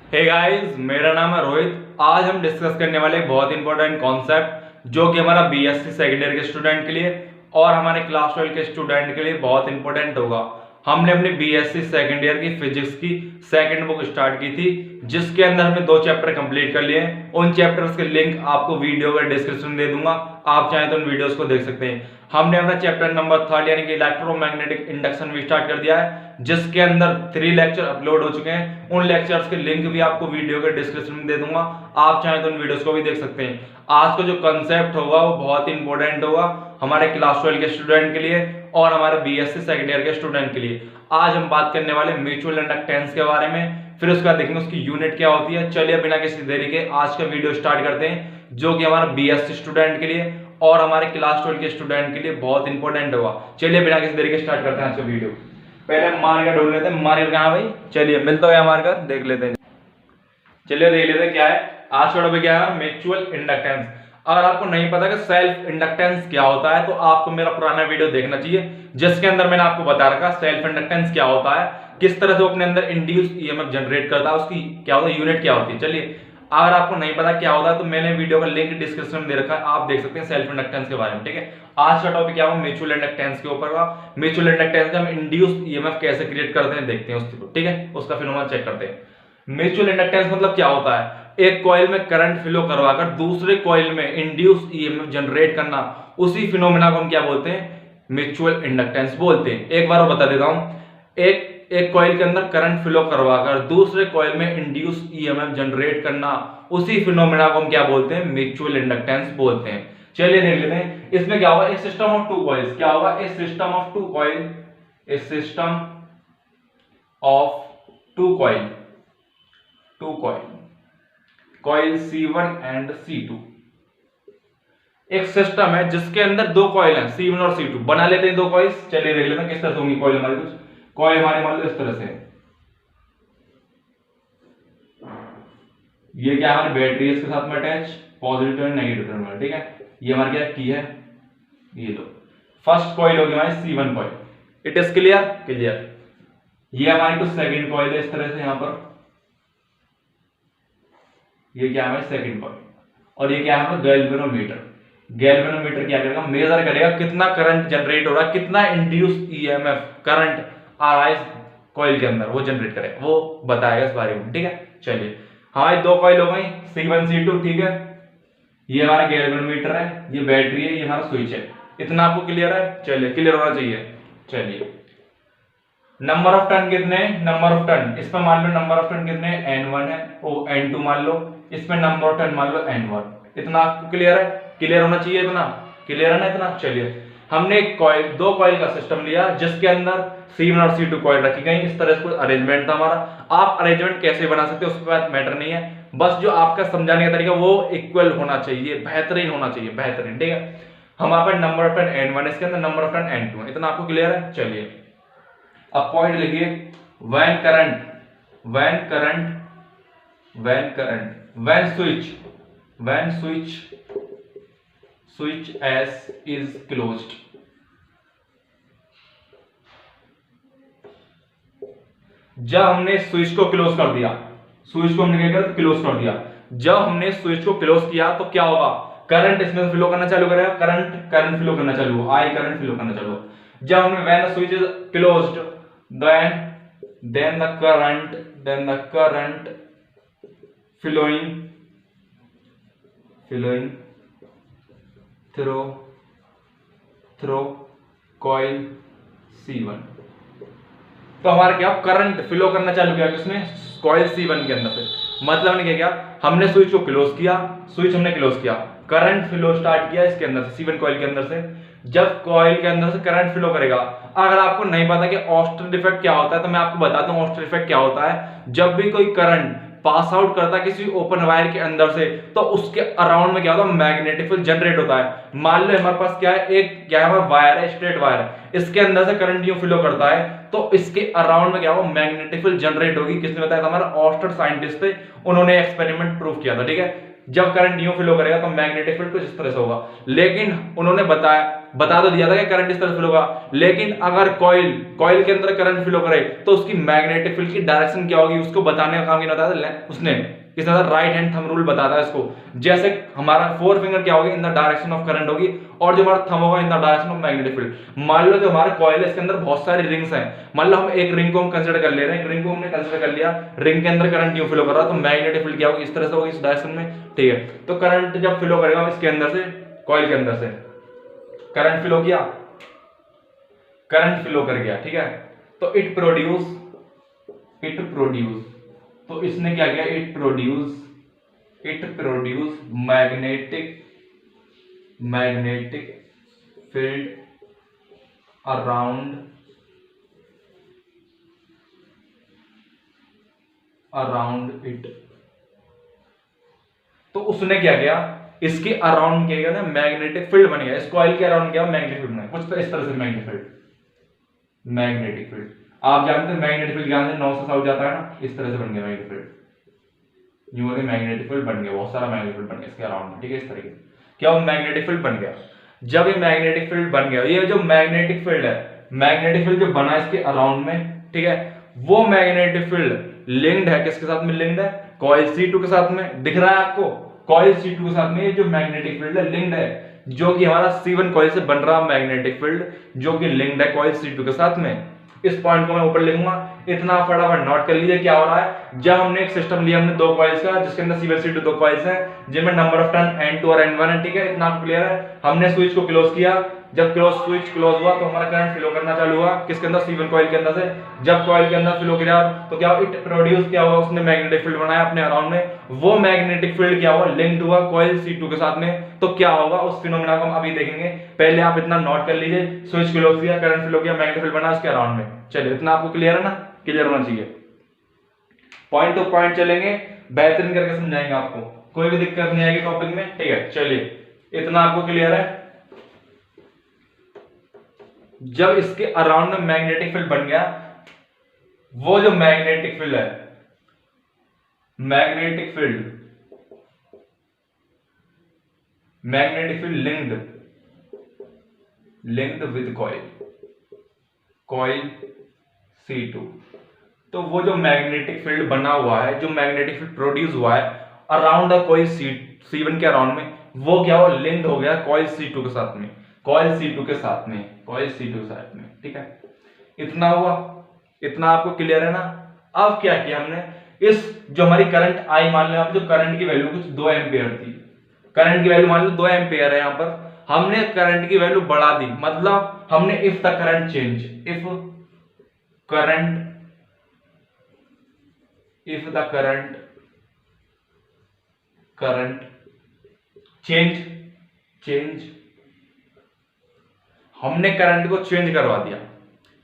Hey guys, मेरा नाम है रोहित। आज हम डिस्कस करने वाले एक बहुत इंपॉर्टेंट कॉन्सेप्ट जो कि हमारा बीएससी सेकेंड ईयर के स्टूडेंट के लिए और हमारे क्लास 12 के स्टूडेंट के लिए बहुत इंपॉर्टेंट होगा। हमने अपनी बीएससी सेकेंड ईयर की फिजिक्स की सेकंड बुक स्टार्ट की थी, जिसके अंदर हमने 2 चैप्टर कंप्लीट कर लिए। उन चैप्टर्स के लिंक आपको वीडियो का डिस्क्रिप्शन में दे दूंगा, आप चाहें तो उन वीडियोस को देख सकते हैं। हमने अपना चैप्टर नंबर 3 यानी कि इलेक्ट्रोमैग्नेटिक इंडक्शन भी स्टार्ट कर दिया है, जिसके अंदर 3 लेक्चर अपलोड हो चुके हैं। उन लेक्चर्स के लिंक भी आपको वीडियो के डिस्क्रिप्शन में दे दूंगा, आप चाहें तो उन वीडियोस को भी देख सकते हैं। आज का जो कंसेप्ट होगा वो बहुत इंपॉर्टेंट होगा हमारे क्लास 12 के स्टूडेंट के लिए और हमारे बीएससी सेकेंड ईयर के स्टूडेंट के लिए। आज हम बात करने वाले म्यूचुअल इंडक्टेंस के बारे में, फिर उसके बाद देखेंगे उसकी यूनिट क्या होती है। चलिए बिना किसी देरी के आज का वीडियो स्टार्ट करते हैं, जो कि हमारा बीएससी स्टूडेंट के लिए और हमारे क्लास 12 के स्टूडेंट के लिए बहुत इंपॉर्टेंट होगा। चलिए बिना किसी देरी के स्टार्ट करते हैं आज का वीडियो। पहले मार्कर ढूंढ लेते हैं, मार्कर कहाँ भाई? चलिए मिलता है मार्कर, देख लेते हैं। चलिए देख लेते हैं क्या है आज का टॉपिक। क्या है? Mutual inductance. अगर आपको नहीं पता कि सेल्फ इंडक्टेंस क्या होता है तो आपको मेरा पुराना वीडियो देखना चाहिए, जिसके अंदर मैंने आपको बता रखा सेल्फ इंडक्टेंस क्या होता है, किस तरह से वो अपने अंदर इंड्यूस ईएमएफ जनरेट करता है, उसकी क्या होता है, यूनिट क्या होती है। चलिए, अगर आपको नहीं पता क्या होता है तो मैंने वीडियो का लिंक डिस्क्रिप्शन में दे रखा है, आप देख सकते हैं सेल्फ इंडक्टेंस के बारे में। ठीक है, आज का टॉपिक क्या होगा? म्यूचुअल इंडक्टेंस के ऊपर का। म्यूचुअल इंडक्टेंस का हम इंड्यूस ईएमएफ कैसे क्रिएट करते हैं देखते हैं उसको। ठीक है, उसका फिनोमेना चेक करते हैं। म्यूचुअल इंडक्टेंस मतलब क्या होता है? एक कॉइल में करंट फ्लो करवाकर दूसरे कॉइल में इंड्यूस ईएमएफ जनरेट करना, उसी फिनोमेना को हम क्या बोलते हैं? म्यूचुअल इंडक्टेंस बोलते हैं। एक बार बता देता हूं, एक कॉइल के अंदर करंट फ्लो करवाकर दूसरे कॉइल में इंड्यूस ईएमएफ जनरेट करना, उसी फिनोमेना को हम क्या बोलते हैं? म्यूचुअल इंडक्टेंस बोलते हैं। चलिए देख लेते हैं इसमें क्या होगा। एक सिस्टम ऑफ टू कॉइल्स, क्या होगा? A system of two coil, a system of two coil, coil C1 and C2। एक सिस्टम है जिसके अंदर 2 कॉइल हैं, C1 और C2। बना लेते हैं 2 कॉइल्स। चलिए देख लेते हैं किस तरह से होंगी कॉइल हमारी। कुछ कॉइल हमारी मान लो इस तरह से, ये क्या हमारी बैटरी है इसके साथ में attach, positive and negative terminal. ठीक है, ये हमारी क्या की है, ये लो फर्स्ट कॉइल होगी हमारी C1 coil. It is clear? Clear. ये हमारी कुछ सेकंड कॉइल है इस तरह से, यहां पर ये क्या है? Second coil. और ये क्या है? गैल्वेनोमीटर। गैल्वेनोमीटर क्या करेगा? मेजर करेगा कितना करंट जनरेट हो रहा है, कितना इंड्यूस ईएमएफ करंट आ रहा है इस कॉइल के अंदर, वो जनरेट करेगा, वो बताएगा इस बारे में। ठीक है, चलिए हमारी 2 कॉइल हो गई C1 C2। ठीक है, ये हमारा गैल्वेनोमीटर है, ये बैटरी है, ये हमारा स्विच है। इतना आपको क्लियर है? चलिए, क्लियर होना चाहिए। चलिए, नंबर ऑफ टर्न कितने? नंबर ऑफ टर्न इसमें मान लो नंबर ऑफ टर्न कितने? N1 है, ओ N2 मान लो, इसमें नंबर ऑफ टर्न मान लो N1। इतना आपको क्लियर है? क्लियर होना चाहिए, इतना क्लियर है ना इतना। चलिए, हमने एक कॉइल, 2 कॉइल का सिस्टम लिया जिसके अंदर C1 और C2 कॉइल रखी गई। इस तरह से अरेंजमेंट था हमारा। आप अरेंजमेंट कैसे बना सकते हो उसके बाद मैटर नहीं है, बस जो आपका समझाने का तरीका वो इक्वल होना चाहिए, बेहतरीन होना चाहिए, बेहतरीन। ठीक है, हमारे पास नंबर ऑफ टर्न N1, इसके अंदर नंबर ऑफ टर्न N2। इतना आपको क्लियर है? चलिए, अब पॉइंट लिखिए। when switch S is closed। जब हमने स्विच को क्लोज कर दिया, स्विच को हमने क्या क्लोज कर दिया, जब हमने स्विच को क्लोज किया तो क्या होगा? करंट इसमें फ्लो करना चालू करेगा, करंट फ्लो करना चालू हो, आई करंट फ्लो करना चालू हो। जब हमने when the switch is closed, then the current flowing through coil C1। तो हमारा क्या करंट फ्लो करना चालू किया किसमें? कॉइल C1 के अंदर से। मतलब हमने क्या किया? हमने स्विच को क्लोज किया, स्विच हमने क्लोज किया, करंट फ्लो स्टार्ट किया इसके अंदर से, C1 कॉइल के अंदर से। जब कॉइल के अंदर से करंट फ्लो करेगा, अगर आपको नहीं पता कि ऑस्टर इफेक्ट क्या होता है तो मैं आपको बताता हूं ऑस्टर इफेक्ट क्या होता है। जब भी कोई करंट पास आउट करता है किसी ओपन वायर के अंदर से तो उसके अराउंड में क्या होता है? मैग्नेटिक फील्ड जनरेट होता है। मान लो हमारे पास क्या है, एक क्या है वायर है, स्ट्रेट वायर है, इसके अंदर से करंट यूं फ्लो करता है तो इसके अराउंड में क्या होगा? मैग्नेटिक फील्ड जनरेट होगी। किसने बताया था? हमारा ऑस्टर साइंटिस्ट थे, उन्होंने एक्सपेरिमेंट प्रूव किया था। ठीक है, जब करंट यूं फ्लो करेगा तो मैग्नेटिक फील्ड कुछ इस तरह से होगा। लेकिन उन्होंने बता तो दिया था कि करंट इस तरह से फ्लो होगा, लेकिन अगर कॉइल के अंदर करंट फ्लो करे तो उसकी मैग्नेटिक फील्ड की डायरेक्शन क्या होगी उसको बताने का काम किया बताया उसने। किसने बताया? राइट हैंड थंब रूल बताता है इसको। जैसे हमारा फोर फिंगर क्या होगी? In the direction of current होगी, और जो हमारा थंब होगा in the direction of magnetic field. मान लो जो हमारा कॉइल है इसके अंदर बहुत सारी रिंग्स हैं, मान लो हम एक रिंग को हम कंसीडर कर ले रहे हैं, एक रिंग को हमने कंसीडर कर लिया, रिंग के अंदर करंट यूं फ्लो कर रहा है तो मैग्नेटिक फील्ड क्या होगी? इस तरह से होगी, इस डायरेक्शन में, ठीक है। तो करंट जब फ्लो करेगा इसके अंदर से, कॉइल के अंदर से करंट फ्लो किया, करंट फ्लो कर गया, ठीक है, तो इट प्रोड्यूस, तो इसने क्या किया? It produce magnetic field around it. तो उसने क्या किया? इसके अराउंड क्या किया ना? मैग्नेटिक फील्ड बन गया। इस कॉइल के अराउंड क्या? मैग्नेटिक फील्ड बना, कुछ तो इस तरह से मैग्नेटिक फील्ड आप जानते हैं मैग्नेटिक फील्ड जानते हैं, नॉर्थ से साउथ जाता है ना, इस तरह से बन गया मैग्नेटिक फील्ड। यूं मैग्नेटिक फील्ड बन गया, बहुत सारा मैग्नेटिक फील्ड बन गया इसके अराउंड में, ठीक है। इस तरीके से क्या वो मैग्नेटिक फील्ड बन गया। जब ये मैग्नेटिक फील्ड बन गया, ये जो मैग्नेटिक फील्ड है, मैग्नेटिक फील्ड जो बना इसके अराउंड में, ठीक है, वो मैग्नेटिक फील्ड लिंक्ड है, किसके साथ में लिंक्ड है? कॉइल C2 के साथ में। दिख रहा है आपको? कॉइल C2 के साथ में ये जो मैग्नेटिक फील्ड है लिंक्ड है, जो कि हमारा C1 कॉइल से बन रहा मैग्नेटिक फील्ड जो कि लिंक्ड है कॉइल C2 के साथ में। इस पॉइंट को मैं ऊपर लिखूंगा, इतना फटाफट नोट कर लीजिए क्या हो रहा है। जब हमने एक सिस्टम लिया, हमने दो कॉइल्स का, जिसके अंदर C1 C2 दो कॉइल्स हैं, जिनमें नंबर ऑफ टर्न N2 और N1 है, ठीक है, इतना आपको क्लियर है। हमने स्विच को क्लोज किया, जब स्विच क्लोज हुआ तो हमारा करंट फ्लो करना चालू हुआ, किसके अंदर? C1 कॉइल के अंदर से। जब कॉइल के अंदर फ्लो किया तो क्या इट प्रोड्यूस क्या हुआ? उसने मैग्नेटिक फील्ड बनाया अपने अराउंड में। वो मैग्नेटिक फील्ड क्या हुआ? लिंक्ड हुआ कॉइल C2 के साथ में। तो क्या होगा उस फिनोमेना को हम अभी देखेंगे, पहले आप इतना नोट कर लीजिए। स्विच क्लोज किया, करंट फ्लो किया, मैग्नेटिक फील्ड बना उसके अराउंड में। चलिए इतना आपको क्लियर है ना? क्लियर होना चाहिए। पॉइंट टू पॉइंट चलेंगे, बेहतरीन करके समझाएंगे आपको, कोई भी दिक्कत नहीं आएगी टॉपिक में, ठीक है। चलिए इतना आपको क्लियर है। जब इसके अराउंड में मैग्नेटिक फील्ड बन गया, वो जो मैग्नेटिक फील्ड है, magnetic field linked with coil C2। तो वो जो मैग्नेटिक फील्ड बना हुआ है, जो मैग्नेटिक फील्ड प्रोड्यूस हुआ है अराउंड द कॉइल C1 के अराउंड में, वो क्या हुआ? लिंक्ड हो गया कॉइल C2 के साथ में, ठीक है। इतना हुआ, इतना आपको क्लियर है ना? अब क्या किया हमने? इस जो हमारी करंट आई, मान लो जो करंट की वैल्यू कुछ 2 एम्पियर थी, करंट की वैल्यू मान लो 2 एम्पियर है, यहां पर हमने करंट की वैल्यू बढ़ा दी। मतलब हमने if the current change, if the current change, हमने करंट को चेंज करवा दिया।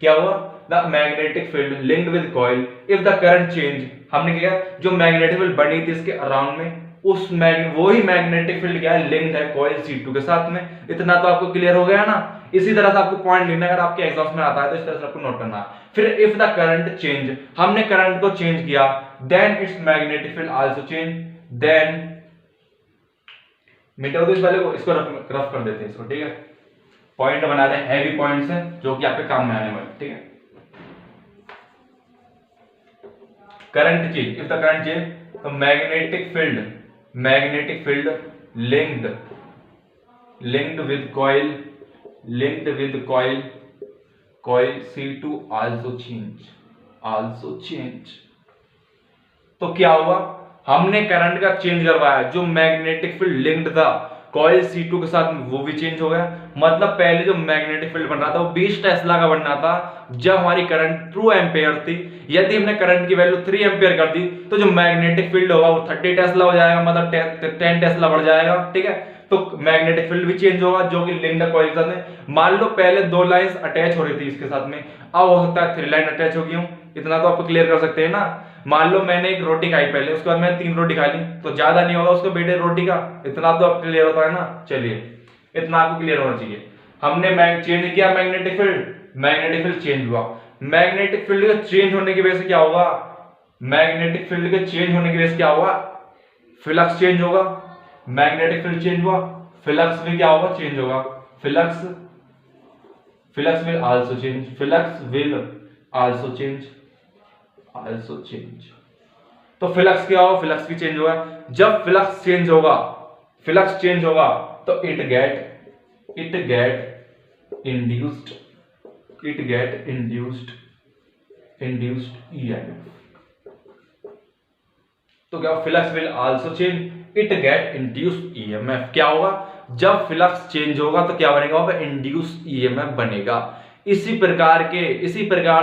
क्या हुआ? The magnetic field linked with coil, if the current change, हमने क्या, जो मैग्नेटिक फील्ड बनी थी इसके अराउंड में, उस वही मैग्नेटिक फील्ड क्या है? लिंक्ड है कॉइल C2 के साथ में। इतना तो आपको क्लियर हो गया ना? इसी तरह से आपको पॉइंट लिखना, अगर आपके एग्जाम में आता है तो इस तरह से आपको नोट करना है। फिर इफ द करंट चेंज, हमने करंट को चेंज किया, then it's magnetic field also change, then मिटा दो इस वाले को, इसको रफ कर देते हैं इसको, ठीक है। पॉइंट बना रहे हैं, हैवी पॉइंट्स हैं जो कि आपके काम में आने वाले, ठीक है। Current change, if the current change, तो magnetic field linked with coil C2 also change। तो क्या हुआ? हमने करंट का चेंज करवाया, जो मैग्नेटिक फील्ड लिंक्ड था कॉइल C2 के साथ वो भी चेंज हो गया। मतलब पहले जो मैग्नेटिक फील्ड बन रहा था वो 20 टेस्ला का बनना था, जब हमारी करंट 2 एम्पियर थी। यदि हमने करंट की वैल्यू 3 एम्पियर कर दी तो जो मैग्नेटिक फील्ड होगा वो 30 टेस्ला हो जाएगा, मतलब 10 टेस्ला बढ़ जाएगा, ठीक है। तो मैग्नेटिक फील्ड भी चेंज होगा, जो कि लिंक्ड कॉइल के साथ में। मान लो पहले 2 लाइंस अटैच हो रही थी इसके साथ में, अब हो सकता है 3 लाइन अटैच हो गई हूं। इतना तो आप क्लियर कर सकते हैं ना? मान लो मैंने एक रोटी खाई पहले, उसके बाद मैंने 3 रोटी खा ली, तो ज्यादा नहीं होगा उसको बेटे रोटी का। इतना तो आप क्लियर होता है ना? चलिए इतना आपको क्लियर होना चाहिए। हमने चेंज किया मैग्नेटिक फील्ड चेंज हुआ। मैग्नेटिक फील्ड के चेंज होने की वजह से क्या होगा? मैग्नेटिक फील्ड के चेंज होने की वजह से क्या होगा? फ्लक्स चेंज होगा। मैग्नेटिक फील्ड चेंज हुआ, फ्लक्स भी क्या होगा, चेंज होगा। Flux will also change, flux will also change, तो फ्लक्स क्या होगा, फ्लक्स भी चेंज होगा। जब फ्लक्स चेंज होगा, तो इट गेट इंड्यूस्ड ईएमएफ। तो क्या flux will also change, it get induced EMF. क्या होगा, जब फ्लक्स चेंज होगा तो क्या बनेगा, वहां पे इंड्यूस्ड ईएमएफ बनेगा। इसी प्रकार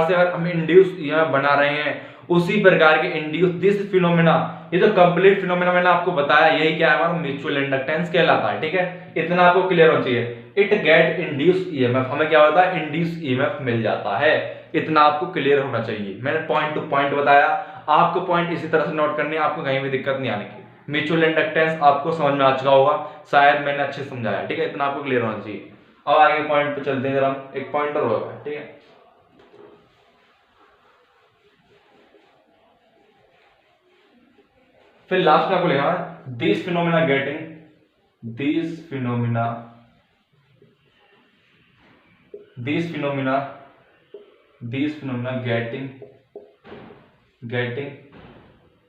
से अगर हम इंड्यूस्ड ईएमएफ बना रहे हैं, उसी प्रकार के इंड्यूस दिस फिनोमेना, ये तो कंप्लीट फिनोमेना मैंने आपको बताया, यही क्या है, हमारा म्यूचुअल इंडक्टेंस कहलाता है। ठीक है, इतना आपको क्लियर होना चाहिए। इट गेट इंड्यूस्ड ईएमएफ, हमें क्या होता है, इंड्यूस्ड ईएमएफ मिल जाता है। इतना आपको क्लियर होना चाहिए। मैंने पॉइंट टू पॉइंट बताया, आपको पॉइंट इसी तरह से नोट करनी है, आपको कहीं भी दिक्कत नहीं आने की। म्यूचुअल इंडक्टेंस आपको समझ में आ चुका होगा, शायद मैंने अच्छे समझाया। ठीक है, इतना आपको क्लियर होना चाहिए। अब आगे पॉइंट पे चलते हैं जरा, एक पॉइंटर होगा। ठीक है, फिर लास्ट में आपको लिखा है this phenomena getting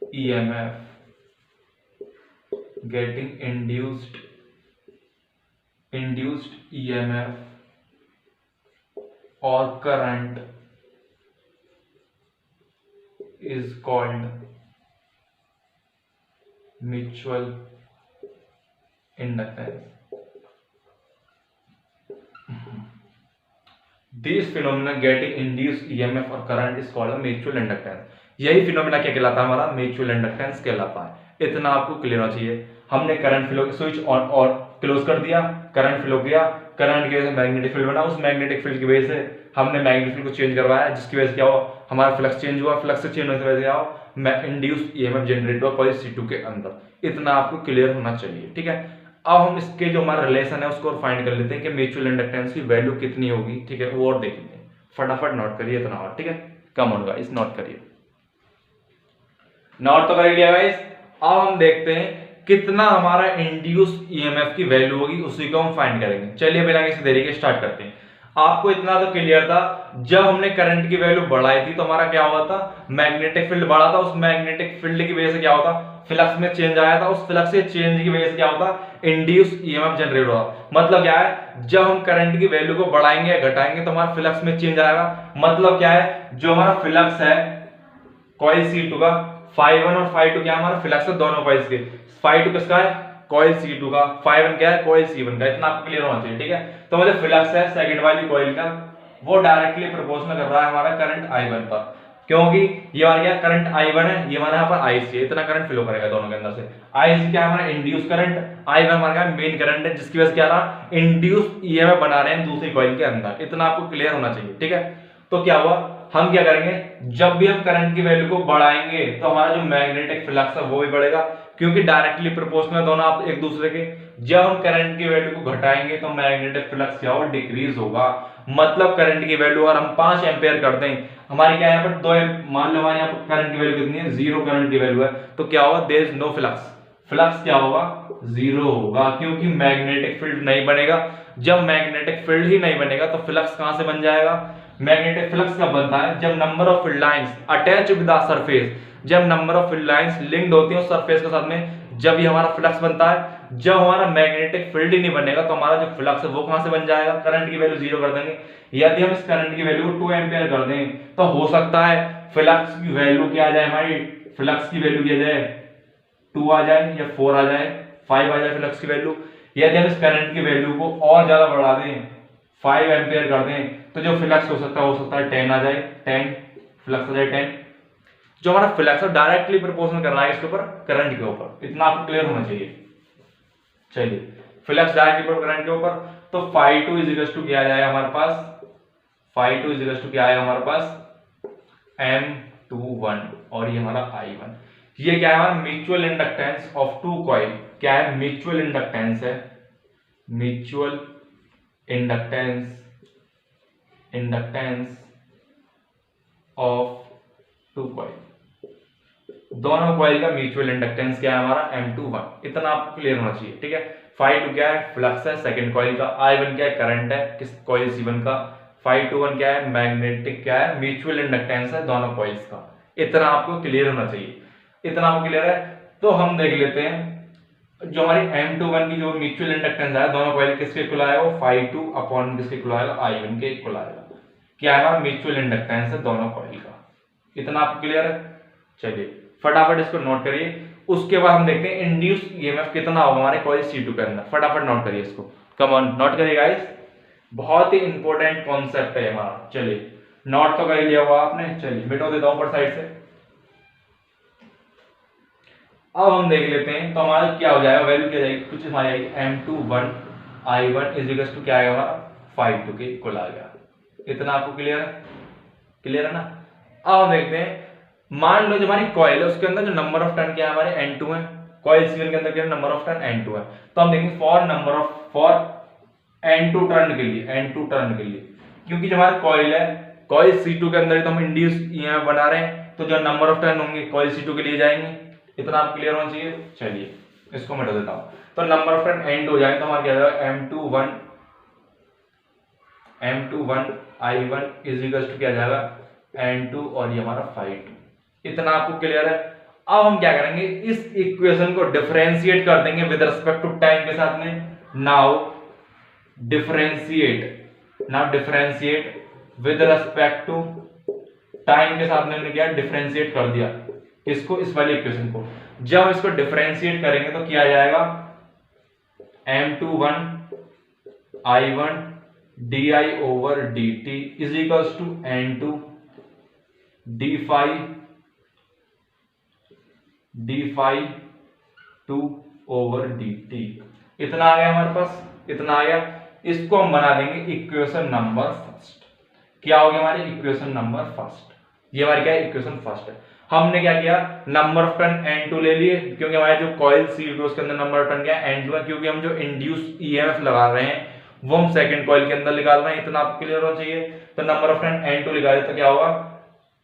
EMF, getting induced EMF or current is called mutual inductance. These phenomena getting induced EMF और current is called a mutual inductance. यही फिनोमेना क्या कहलाता है, हमारा म्यूचुअल इंडक्टेंस कहलाता है। इतना आपको क्लियर होना चाहिए। हमने करंट फ्लो स्विच ऑन और क्लोज कर दिया, करंट फ्लो किया, करंट की वजह से मैग्नेटिक फील्ड बना, उस मैग्नेटिक फील्ड की वजह से हमने मैग्नेटिक फील्ड को चेंज करवाया, जिसकी वजह से क्या हो, हमारा फ्लक्स चेंज हुआ, फ्लक्स से चेंज होने की वजह से क्या हो, इंड्यूस्ड ईएमएफ जनरेट हुआ कॉइल C2 के अंदर। इतना आपको क्लियर होना चाहिए। ठीक है, अब हम इसके जो हमारा रिलेशन है उसको फाइंड कर लेते हैं कि म्यूचुअल इंडक्टेंस की वैल्यू कितनी होगी। ठीक है, वो और देख लेते हैं, फटाफट नोट करिए इतना और। ठीक है, कम होगा इस नोट करिए, नोट तो कर लिया गाइस। अब हम देखते हैं कितना हमारा इंड्यूस्ड ईएमएफ की वैल्यू होगी, उसी को हम फाइंड करेंगे। चलिए बिना किसी देरी के स्टार्ट करते हैं। आपको इतना तो क्लियर था, जब हमने करंट की वैल्यू बढ़ाई थी तो हमारा क्या हुआ था, मैग्नेटिक फील्ड बढ़ा था, उस मैग्नेटिक फील्ड की वजह से क्या होता, फ्लक्स में चेंज आया था, उस फ्लक्स के चेंज की वजह से क्या होता, इंड्यूस्ड ईएमएफ जनरेट हुआ। मतलब क्या है, जब हम करंट की वैल्यू को बढ़ाएंगे या घटाएंगे तो हमारा फ्लक्स में चेंज आएगा। मतलब क्या है, जो हमारा फ्लक्स है कॉइल C2 का, φ1 और φ2 क्या हमारा फ्लक्स है दोनों कॉइल्स के। φ2 किसका है, कॉइल C2 का, φ1 क्या है, कॉइल C1 का। इतना आपको क्लियर होना चाहिए। ठीक है, तो मतलब फ्लक्स है सेकंड वाली कॉइल का, वो डायरेक्टली प्रोपोर्शनल कर रहा है हमारा करंट I1 पर, क्योंकि ये हमारा क्या करंट I1 है, ये हमारा यहाँ पर IC है। इतना करंट फ्लो करेगा दोनों के अंदर से। IC क्या है हमारा इंड्यूस करंट, I1 हमारा मेन करंट है, जिसकी वजह से क्या रहा, इंड्यूस ईएमएफ बना रहे हैं दूसरी कॉइल के अंदर। इतना आपको क्लियर होना चाहिए। ठीक है, तो क्या हुआ, हम क्या करेंगे, जब भी हम करंट की वैल्यू को बढ़ाएंगे तो हमारा जो मैग्नेटिक फ्लक्स है वो भी बढ़ेगा, क्योंकि डायरेक्टली प्रोपोर्शनल दोनों आप एक दूसरे के। जब हम करंट की वैल्यू को घटाएंगे तो मैग्नेटिक फ्लक्स क्या होगा, डिक्रीज होगा। मतलब करंट की वैल्यू अगर हम 5 एम्पेयर कर दें, हमारी क्या है यहाँ पर 2 मान लो हमारे यहाँ पर करंट की वैल्यू कितनी है, 0 करंट की वैल्यू है, तो क्या होगा, there is no flux, flux क्या होगा, 0 होगा, क्योंकि मैग्नेटिक फील्ड नहीं बनेगा। जब मैग्नेटिक फील्ड ही नहीं बनेगा तो फ्लक्स कहां से बन जाएगा, मैग्नेटिक फ्लक्स कब बनता है, जब number of field lines attach with the surface, जब number of field lines linked होती हैं उस सरफेस के साथ में, जब ये हमारा फ्लक्स बनता है। जब हमारा मैग्नेटिक फील्ड ही नहीं बनेगा तो हमारा जो फ्लक्स है वो कहां से बन जाएगा, करंट की वैल्यू 0 कर देंगे। यदि हम इस करंट की वैल्यू को 2 एम्पियर कर दें तो हो सकता है फ्लक्स की वैल्यू क्या आ जाए, हमारी फ्लक्स की वैल्यू क्या जाए, 2 आ जाए या 4 आ जाए, 5 आ जाए फ्लक्स की वैल्यू। यदि हम इस करंट की वैल्यू को और ज्यादा बढ़ा दें, 5 एम्पियर कर दें, तो जो फ्लक्स हो सकता है 10 आ जाए, 10 फ्लक्स आ जाए 10। जो हमारा फ्लक्स है डायरेक्टली प्रोपोर्शनल करना है इसके ऊपर, करंट के ऊपर। इतना आपको क्लियर होना चाहिए। चलिए, फ्लक्स डायरेक्टली करंट के ऊपर, तो φ2 इज इक्वल टू क्या आ जाएगा हमारे पास, φ2 इज इक्वल टू क्या आएगा हमारे पास, M21, और ये हमारा I1। ये क्या है हमारा mutual inductance of two coil. क्या है, म्यूचुअल इंडक्टेंस है, mutual inductance of two coil. दोनों कॉइल का म्यूचुअल इंडक्टेंस क्या है हमारा M21, इतना आपको क्लियर होना चाहिए। ठीक है, phi2 क्या है, फ्लक्स है सेकंड कॉइल का, I1 क्या है, करंट है किस कॉइल C1 का, phi21 क्या है, मैग्नेटिक क्या है, म्यूचुअल इंडक्टेंस है दोनों कॉइल्स का। इतना आपको क्लियर होना चाहिए। इतना आपको क्लियर है तो हम देख लेते हैं जो हमारी M21 की जो म्यूचुअल इंडक्टेंस है दोनों कॉइल किसके इक्वल आएगा, वो phi2 अपॉन किसके इक्वल आएगा, I1 के इक्वल आएगा। क्या है हमारा म्यूचुअल इंडक्टेंस है दोनों कॉइल का। इतना आपको क्लियर है। चलिए फटाफट इसको नोट करिए। उसके बाद हम देखते हैं इंड्यूस ईएमएफ कितना होगा हमारे कॉइल C2 के अंदर। फटाफट नोट करिए इसको, कम ऑन नोट करिए गाइस, बहुत ही इंपॉर्टेंट कॉन्सेप्ट है हमारा। चलिए नोट तो कर लिया होगा आपने, चलिए मिटो देता हूं ऊपर साइड से। अब हम देख लेते हैं तो हमारा क्या हो जाएगा, वैल्यू क्या जाएगी, कुछ हमारी आएगी M21 I1 is equal to क्या आएगा हमारा, 5 के इक्वल आ गया। इतना आपको क्लियर है, क्लियर है ना। अब हम देखते हैं, मान लो जो हमारी कॉइल है उसके अंदर जो नंबर ऑफ टर्न क्या है हमारे N2 है, कॉइल C1 के अंदर क्या नंबर ऑफ टर्न N2 है, तो हम देखेंगे फॉर N2 टर्न के लिए, N2 टर्न के लिए, क्योंकि जो हमारी कॉइल है कॉइल C2 के अंदर तो हम इंड्यूस ईएमएफ बना रहे हैं, तो जो नंबर ऑफ टर्न होंगे कॉइल C2 के लिए जाएंगे। इतना आप क्लियर होना चाहिए। चलिए इसको मिटा देता हूं, तो नंबर ऑफ टर्न N2 हो जाएंगे तो हमारा क्या जाएगा M21 I1 is equal to क्या जाएगा N2 और ये हमारा 5। इतना आपको क्लियर है। अब हम क्या करेंगे, इस इक्वेशन को डिफरेंशिएट कर देंगे विद रिस्पेक्ट टू टाइम के साथ में। Now differentiate with respect to time के साथ में हमने क्या डिफरेंशिएट कर दिया इसको, इस वाली इक्वेशन को। जब इसको डिफरेंशिएट करेंगे तो क्या आ जाएगा, M21 I1 di over dt is equals to N2 d phi 2 over dt। इतना आ गया हमारे पास, इतना आ गया। इसको हम बना देंगे इक्वेशन नंबर फर्स्ट। क्या हो गया हमारे इक्वेशन नंबर फर्स्ट, ये हमारी क्या है इक्वेशन फर्स्ट है। हमने क्या किया, नंबर ऑफ टर्न N2 ले लिए, क्योंकि हमारे जो कॉइल C2 उसके अंदर नंबर ऑफ टर्न क्या है N2 है, क्योंकि हम जो इंड्यूस ईएमएफ लगा रहे हैं वो हम सेकंड कॉइल के अंदर निकाल रहे हैं। इतना आपको क्लियर होना चाहिए। तो नंबर ऑफ टर्न N2 निकाले तो क्या होगा,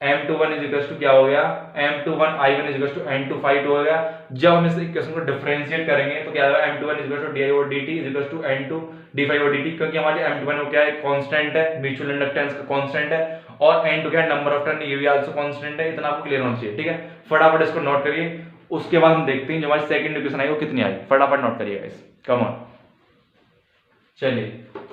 M21 इज इक्वल टू क्या हो गया, M21 I1 is equal to N2 5 हो गया। जब हम इस इक्वेशन को डिफरेंशिएट करेंगे तो क्या होगा, M21 is equal to di over dt is equal to N2 d phi over dt, क्योंकि हमारे M21 वो क्या है कांस्टेंट है, म्यूचुअल इंडक्टेंस का कांस्टेंट है, और N2 क्या है नंबर ऑफ टर्न, ये भी आल्सो कांस्टेंट है। इतना आपको क्लियर होना चाहिए। ठीक है, फटाफट इसको नोट करिए। उसके बाद हम देखते हैं जो हमारी सेकंड इक्वेशन आई वो कितनी आई। फटाफट नोट करिए गाइस, कम ऑन। चलिए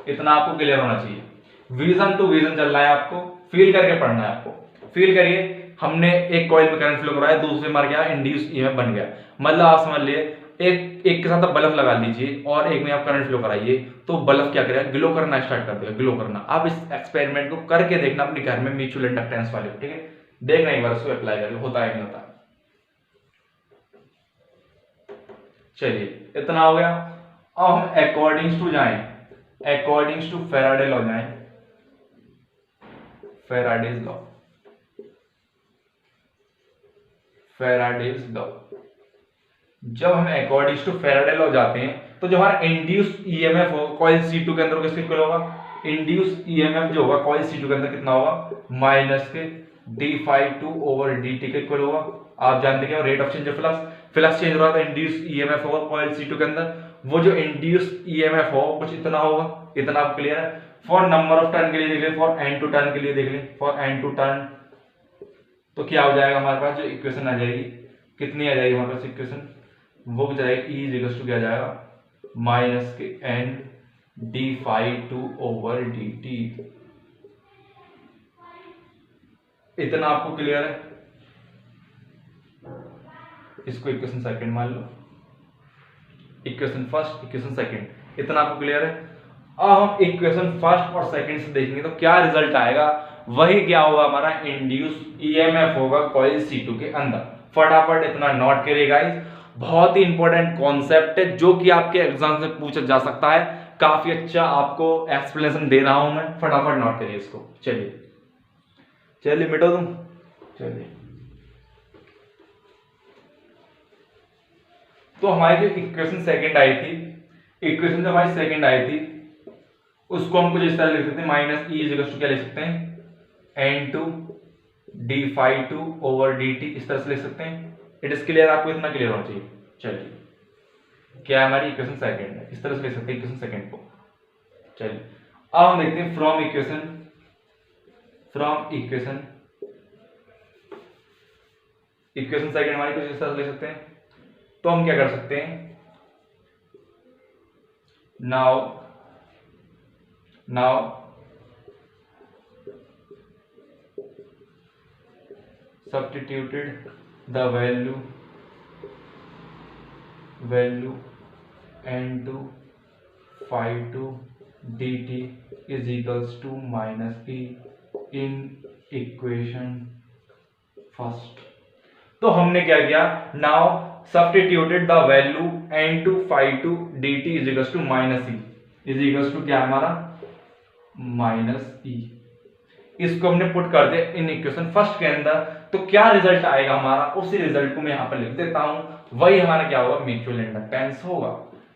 इतना आपको क्लियर होना चाहिए। विजन टू विजन चलना है आपको, फील करके पढ़ना है आपको। फील करिए, हमने एक कॉइल में करंट फ्लो कराया, दूसरे मार गया इंड्यूस ईएमएफ बन गया। मतलब आप समझ लिए एक के साथ आप बल्ब लगा लीजिए और एक में आप करंट फ्लो कराइए, तो बल्ब क्या करेगा, ग्लो करना स्टार्ट कर देगा, ग्लो करना। आप इस एक्सपेरिमेंट को करके देखना अपने घर में म्यूचुअल इंडक्टेंस वाले, ठीक है, देखना एक बार उसको अप्लाई करके होता है नहीं होता। चलिए इतना हो गया। अब हम अकॉर्डिंग्स टू जाएं, अकॉर्डिंग्स टू फैराडे लॉ जाएं, फैराडेज लॉ, फैराडेज लॉ। जब हम अकॉर्डिंग टू फैराडे लॉ जाते हैं तो जो हमारा इंड्यूस ईएमएफ होगा कॉइल C2 के अंदर किसके इक्वल होगा, इंड्यूस ईएमएफ जो होगा कॉइल C2 के अंदर कितना होगा, माइनस के d phi 2 over dt के इक्वल होगा। आप जानते हैं rate of change of flux, flux change हो रहा था, इंड्यूस ईएमएफ होगा कॉइल C2 के अंदर, वो जो इंड्यूस ईएमएफ होगा कुछ इतना होगा। इतना आप क्लियर है। फॉर नंबर ऑफ टर्न के लिए देख लें, फॉर N2 टर्न के लिए देख लें, फॉर N2 टर्न तो क्या हो जाएगा हमारे पास, जो इक्वेशन आ जाएगी कितनी आ जाएगी हमारे पास इक्वेशन, वो जाएगी E इक्वल टू क्या जाएगा, माइनस के N d phi 2 over dt। इतना आपको क्लियर है। इसको इक्वेशन सेकंड मान लो, इक्वेशन फर्स्ट इक्वेशन सेकंड, इतना आपको क्लियर है। अब हम इक्वेशन फर्स्ट और सेकंड से देखेंगे तो क्या रिजल्ट आएगा, वही क्या होगा हमारा इंड्यूस ईएमएफ होगा कॉइल C2 के अंदर। फटाफट इतना नोट करिए गाइस, बहुत ही इंपॉर्टेंट कॉन्सेप्ट है जो कि आपके एग्जाम से पूछा जा सकता है। काफी अच्छा आपको एक्सप्लेनेशन दे रहा हूं मैं, फटाफट नोट करिए इसको। चलिए चलिए मिटो तुम, चलिए। तो हमारी जो इक्वेशन सेकंड आई थी, इक्वेशन जो हमारी सेकंड आई थी उसको हम कुछ इस तरह लिख सकते हैं, माइनस ई इक्वल टू क्या लिख सकते हैं, N2 d phi 2 over dt, इस तरह से लिख सकते हैं। इट इज क्लियर, आपको इतना क्लियर होना चाहिए। चलिए क्या है हमारी इक्वेशन सेकंड है, इस तरह से लिख सकते हैं इक्वेशन सेकंड को। चलिए अब हम देखते हैं फ्रॉम इक्वेशन सेकंड हमारी कुछ इस तरह से लिख सकते हैं। तो हम क्या कर सकते हैं, now substituted the value n2 phi2 dt is equals to minus e in equation first. तो हमने क्या किया, now substituted the value n2 phi2 dt is equals to minus e is equals to क्या हमारा माइनस e। इसको हमने put कर दिया इन इक्वेशन फर्स्ट के अंदर, तो क्या रिजल्ट आएगा हमारा, उसी रिजल्ट को मैं यहां पर लिख देता हूं, वही हमारा क्या होगा म्यूचुअल इंडक्टेंस होगा।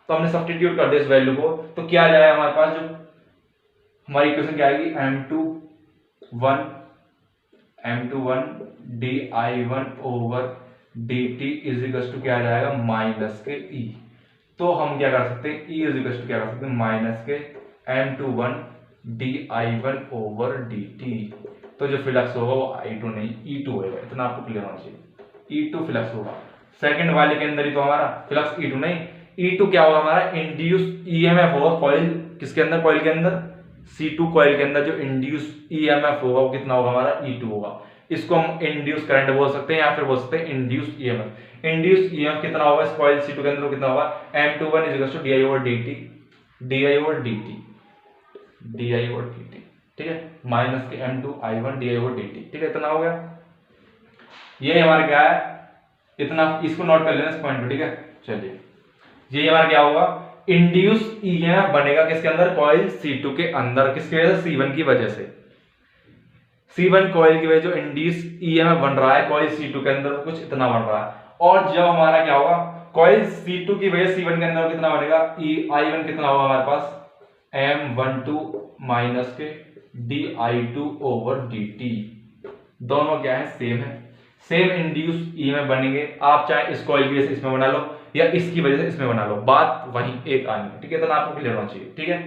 तो हमने सब्स्टिट्यूट कर दिया इस वैल्यू को, तो क्या आ जाएगा हमारे पास, जो हमारी इक्वेशन क्या आएगी m21 di1 over dt is equal to क्या आ जाएगा माइनस के e। तो हम क्या कर सकते हैं, e इज इक्वल टू क्या कर सकते हैं माइनस के m21 di1 ओवर dt। तो जो फ्लक्स होगा वो i2 नहीं e2 होगा, इतना आपको क्लियर होना चाहिए, e2 फ्लक्स होगा। सेकंड वाले के अंदर ही तो हमारा फ्लक्स e2 नहीं, e2 क्या होगा हमारा इंड्यूस ईएमएफ होगा कॉइल किसके अंदर, कॉइल के अंदर C2 कॉइल के अंदर जो इंड्यूस ईएमएफ होगा वो कितना होगा हमारा E2 होगा। इसको हम इंड्यूस करंट बोल सकते हैं या फिर बोल सकते हैं इंड्यूस ईएमएफ। इंड्यूस ईएमएफ कितना होगा इस कॉइल C2 के अंदर, कितना होगा m21 di over dt, ठीक है, माइनस के m2i1 di over dt, ठीक है, इतना हो गया। ये हमारा क्या है, इतना इसको नोट कर लेना इस पॉइंट पे, ठीक है। चलिए ये हमारा क्या होगा, इंड्यूस ईएमएफ बनेगा किसके अंदर, कॉइल C2 के अंदर, किसकी वजह से, C1 की वजह से। C1 कॉइल की वजह जो इंड्यूस ईएमएफ बन रहा है कॉइल C2 के अंदर कुछ इतना बन रहा है, और जब हमारा क्या होगा कॉइल C2 की वजह C1 के अंदर कितना बनेगा, I1 कितना होगा हमारे पास m12 माइनस के di2 ओवर dt। दोनों क्या है, सेम है, सेम इंड्यूस ईएमएफ बनेंगे। आप चाहे इस कॉइल की वजह से इसमें बना लो या इसकी वजह से इसमें बना लो, बात वही एक आनी है, ठीक है। तो आपको क्लियर होना चाहिए, ठीक है,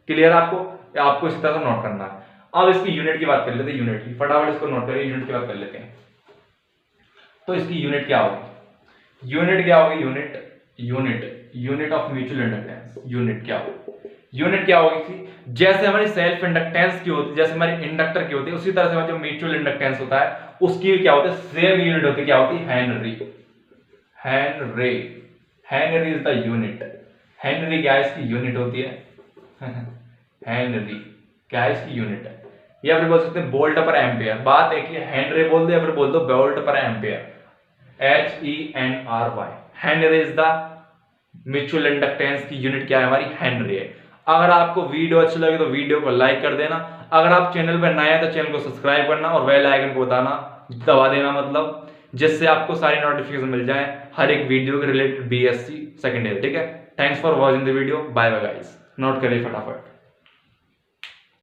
क्लियर आपको, या आपको इसी तरह से नोट करना है। अब इसकी यूनिट की बात कर लेते हैं, यूनिट की, फटाफट इसको नोट करिए, यूनिट की बात कर लेते हैं। तो इसकी यूनिट क्या होगी, यूनिट क्या होगी, unit of mutual inductance. Unit क्या होगी, यूनिट क्या होगी, जैसे हमारी सेल्फ इंडक्टेंस की होती है, जैसे हमारी इंडक्टर की होती है, उसी तरह से हमारा जो म्यूचुअल इंडक्टेंस होता है उसकी क्या होती है, सेम यूनिट होती है, क्या होती है, Henry is the unit. Henry क्या है, इसकी यूनिट होती है हेनरी क्या है, इसकी यूनिट है। या फिर बोल सकते हैं वोल्ट पर एम्पियर, बात एक ही, हेनरी बोल दो या फिर बोल दो वोल्ट पर ampere, HENRY। Henry is the mutual inductance की यूनिट क्या है हमारी, हेनरी है। अगर आपको वीडियो अच्छी लगे तो वीडियो को लाइक कर देना, अगर आप चैनल पर नए हैं तो चैनल को सब्सक्राइब करना और बेल आइकन को दबा देना, मतलब जिससे आपको सारी नोटिफिकेशन मिल जाए हर एक वीडियो के रिलेटेड BSc सेकेंड ईयर, ठीक है। Thanks for watching the video, bye bye guys, note करिए फटाफट।